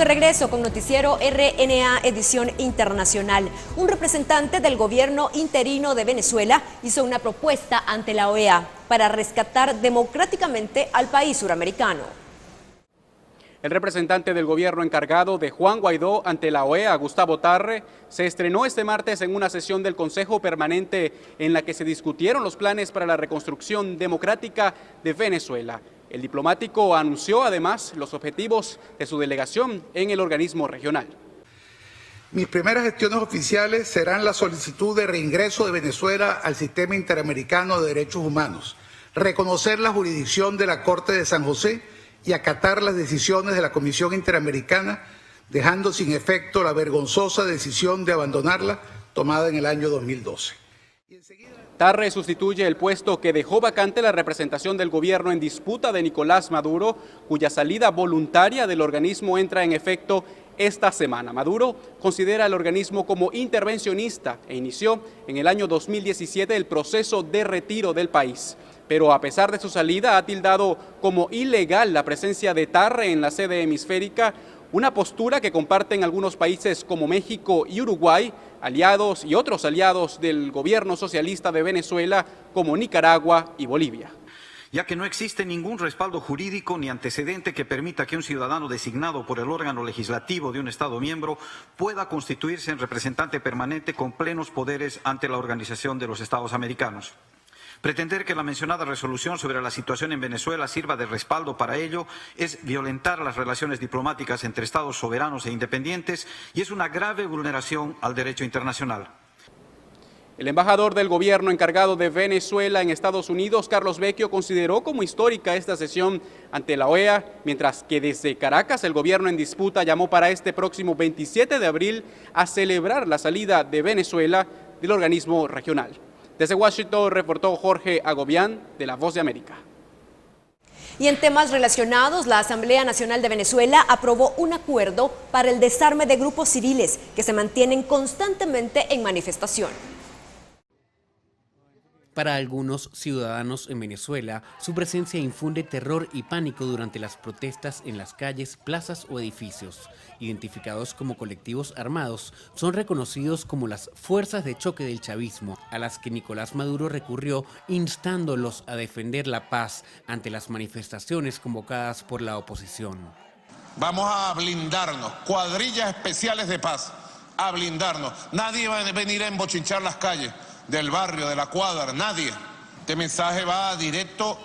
regreso con Noticiero RNA Edición Internacional. Un representante del gobierno interino de Venezuela hizo una propuesta ante la OEA para rescatar democráticamente al país suramericano. El representante del gobierno encargado de Juan Guaidó ante la OEA, Gustavo Tarre, se estrenó este martes en una sesión del Consejo Permanente en la que se discutieron los planes para la reconstrucción democrática de Venezuela. El diplomático anunció además los objetivos de su delegación en el organismo regional. Mis primeras gestiones oficiales serán la solicitud de reingreso de Venezuela al sistema interamericano de derechos humanos, reconocer la jurisdicción de la Corte de San José y acatar las decisiones de la Comisión Interamericana, dejando sin efecto la vergonzosa decisión de abandonarla tomada en el año 2012. Tarre sustituye el puesto que dejó vacante la representación del gobierno en disputa de Nicolás Maduro, cuya salida voluntaria del organismo entra en efecto esta semana. Maduro considera al organismo como intervencionista e inició en el año 2017 el proceso de retiro del país. Pero a pesar de su salida ha tildado como ilegal la presencia de Tarre en la sede hemisférica, una postura que comparten algunos países como México y Uruguay, aliados y otros aliados del gobierno socialista de Venezuela como Nicaragua y Bolivia. Ya que no existe ningún respaldo jurídico ni antecedente que permita que un ciudadano designado por el órgano legislativo de un Estado miembro pueda constituirse en representante permanente con plenos poderes ante la Organización de los Estados Americanos. Pretender que la mencionada resolución sobre la situación en Venezuela sirva de respaldo para ello es violentar las relaciones diplomáticas entre estados soberanos e independientes y es una grave vulneración al derecho internacional. El embajador del gobierno encargado de Venezuela en Estados Unidos, Carlos Vecchio, consideró como histórica esta sesión ante la OEA, mientras que desde Caracas el gobierno en disputa llamó para este próximo 27 de abril a celebrar la salida de Venezuela del organismo regional. Desde Washington reportó Jorge Agobián de La Voz de América. Y en temas relacionados, la Asamblea Nacional de Venezuela aprobó un acuerdo para el desarme de grupos civiles que se mantienen constantemente en manifestación. Para algunos ciudadanos en Venezuela, su presencia infunde terror y pánico durante las protestas en las calles, plazas o edificios. Identificados como colectivos armados, son reconocidos como las fuerzas de choque del chavismo, a las que Nicolás Maduro recurrió instándolos a defender la paz ante las manifestaciones convocadas por la oposición. Vamos a blindarnos, cuadrillas especiales de paz, a blindarnos. Nadie va a venir a embochinchar las calles del barrio, de la cuadra, nadie. Este mensaje va directo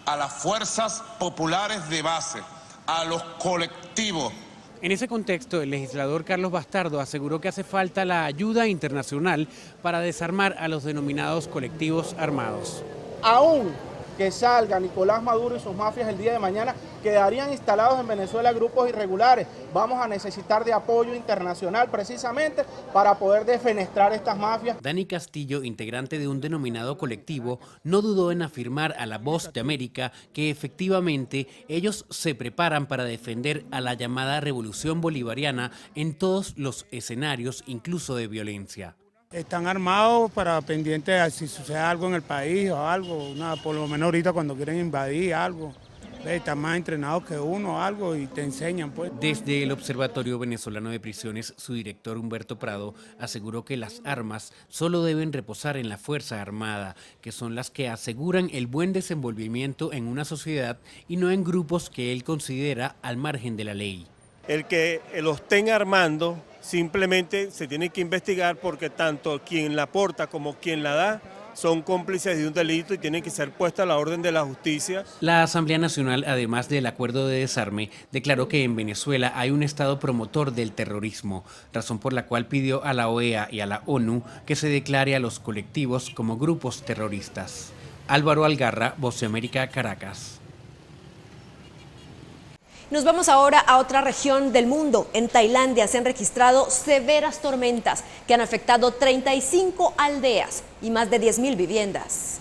a las fuerzas populares de base, a los colectivos. En ese contexto, el legislador Carlos Bastardo aseguró que hace falta la ayuda internacional para desarmar a los denominados colectivos armados. Aún que salga Nicolás Maduro y sus mafias el día de mañana, quedarían instalados en Venezuela grupos irregulares. Vamos a necesitar de apoyo internacional precisamente para poder defenestrar estas mafias. Dani Castillo, integrante de un denominado colectivo, no dudó en afirmar a La Voz de América que efectivamente ellos se preparan para defender a la llamada revolución bolivariana en todos los escenarios, incluso de violencia. Están armados para pendientes a si sucede algo en el país o algo, por lo menos ahorita cuando quieren invadir algo. Están más entrenados que uno o algo y te enseñan, pues. Desde el Observatorio Venezolano de Prisiones, su director Humberto Prado aseguró que las armas solo deben reposar en la Fuerza Armada, que son las que aseguran el buen desenvolvimiento en una sociedad y no en grupos que él considera al margen de la ley. El que los estén armando simplemente se tiene que investigar porque tanto quien la aporta como quien la da son cómplices de un delito y tienen que ser puestas a la orden de la justicia. La Asamblea Nacional, además del acuerdo de desarme, declaró que en Venezuela hay un Estado promotor del terrorismo, razón por la cual pidió a la OEA y a la ONU que se declare a los colectivos como grupos terroristas. Álvaro Algarra, Voz de América, Caracas. Nos vamos ahora a otra región del mundo. En Tailandia se han registrado severas tormentas que han afectado 35 aldeas y más de 10.000 viviendas.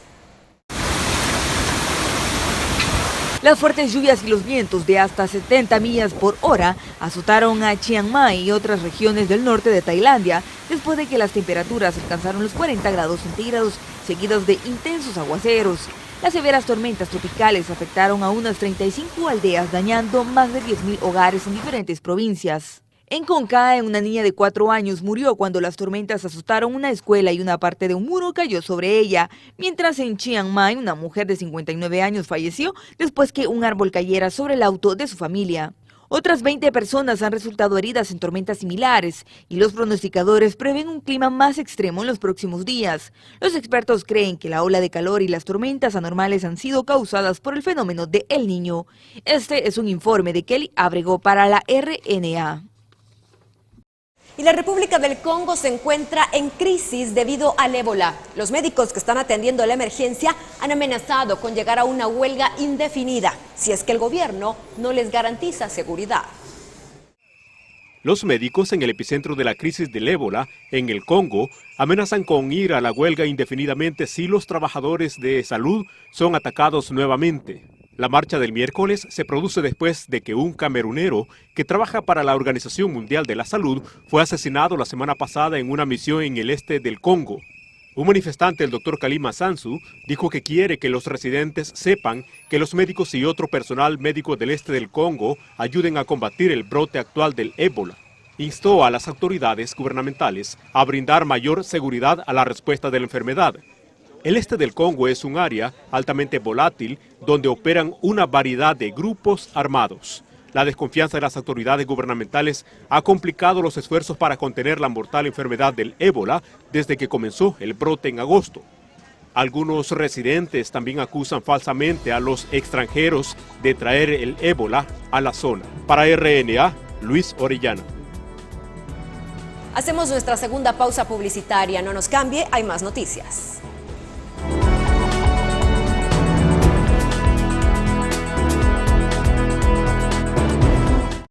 Las fuertes lluvias y los vientos de hasta 70 millas por hora azotaron a Chiang Mai y otras regiones del norte de Tailandia después de que las temperaturas alcanzaron los 40 grados centígrados seguidos de intensos aguaceros. Las severas tormentas tropicales afectaron a unas 35 aldeas, dañando más de 10.000 hogares en diferentes provincias. En Concae, una niña de 4 años murió cuando las tormentas azotaron una escuela y una parte de un muro cayó sobre ella, mientras en Chiang Mai una mujer de 59 años falleció después que un árbol cayera sobre el auto de su familia. Otras 20 personas han resultado heridas en tormentas similares y los pronosticadores prevén un clima más extremo en los próximos días. Los expertos creen que la ola de calor y las tormentas anormales han sido causadas por el fenómeno de El Niño. Este es un informe de Kelly Abrego para la RNA. Y la República del Congo se encuentra en crisis debido al ébola. Los médicos que están atendiendo la emergencia han amenazado con llegar a una huelga indefinida si es que el gobierno no les garantiza seguridad. Los médicos en el epicentro de la crisis del ébola, en el Congo, amenazan con ir a la huelga indefinidamente si los trabajadores de salud son atacados nuevamente. La marcha del miércoles se produce después de que un camerunero que trabaja para la Organización Mundial de la Salud fue asesinado la semana pasada en una misión en el este del Congo. Un manifestante, el doctor Kalima Sansu, dijo que quiere que los residentes sepan que los médicos y otro personal médico del este del Congo ayuden a combatir el brote actual del ébola. Instó a las autoridades gubernamentales a brindar mayor seguridad a la respuesta de la enfermedad. El este del Congo es un área altamente volátil donde operan una variedad de grupos armados. La desconfianza de las autoridades gubernamentales ha complicado los esfuerzos para contener la mortal enfermedad del ébola desde que comenzó el brote en agosto. Algunos residentes también acusan falsamente a los extranjeros de traer el ébola a la zona. Para RNA, Luis Orellana. Hacemos nuestra segunda pausa publicitaria. No nos cambie, hay más noticias.